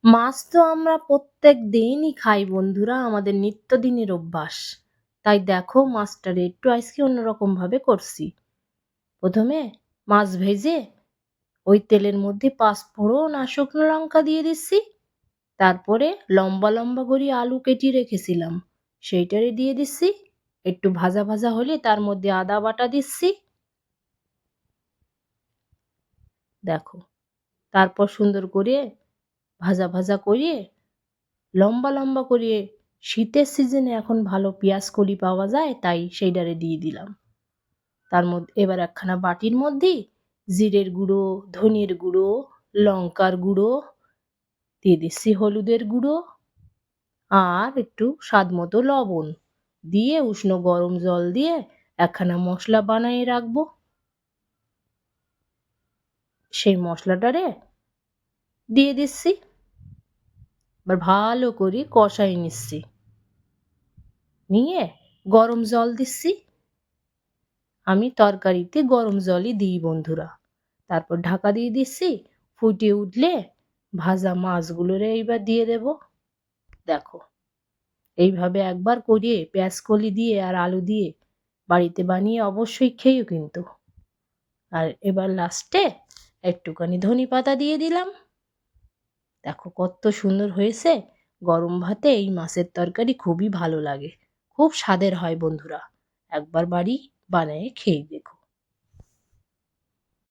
মাছ তো আমরা প্রত্যেক দিনই খাই বন্ধুরা, আমাদের নিত্যদিনের অভ্যাস। তাই দেখো মাছটারে একটু আজকে অন্যরকম ভাবে করছি। প্রথমে মাছ ভেজে ওই তেলের মধ্যে পাঁচফোড়ন আর শুকনো লঙ্কা দিয়ে দিচ্ছি। তারপরে লম্বা লম্বা করে আলু কেটে রেখেছিলাম সেইটারে দিয়ে দিচ্ছি। একটু ভাজা ভাজা হলে তার মধ্যে আদা বাটা দিচ্ছি। দেখো, তারপর সুন্দর করে ভাজা ভাজা করে লম্বা লম্বা করে, শীতের সিজনে এখন ভালো পেঁয়াজ কলি পাওয়া যায় তাই সেইটারে দিয়ে দিলাম। তার মধ্যে এবার একখানা বাটির মধ্যে জিরের গুঁড়ো, ধনের গুঁড়ো, লঙ্কার গুঁড়ো দিয়ে দিচ্ছি, হলুদের গুঁড়ো আর একটু স্বাদ মতো লবণ দিয়ে উষ্ণ গরম জল দিয়ে একখানা মশলা বানিয়ে রাখবো। সেই মশলাটারে দিয়ে দিচ্ছি, এবার ভালো করে কষাই নিচ্ছি, নিয়ে গরম জল দিচ্ছি। আমি তরকারিতে গরম জলই দিই বন্ধুরা। তারপর ঢাকা দিয়ে দিচ্ছি। ফুটে উঠলে ভাজা মাছগুলোরে এইবার দিয়ে দেব। দেখো, এইভাবে একবার করে পেঁয়াজ কলি দিয়ে আর আলু দিয়ে বাড়িতে বানিয়ে অবশ্যই খেয়েও কিন্তু। আর এবার লাস্টে একটুখানি ধনে পাতা দিয়ে দিলাম। দেখো কত সুন্দর হয়েছে। গরম ভাতে এই মাছের তরকারি খুবই ভালো লাগে, খুব স্বাদের হয় বন্ধুরা। একবার বাড়ি বানিয়ে খেয়ে দেখো।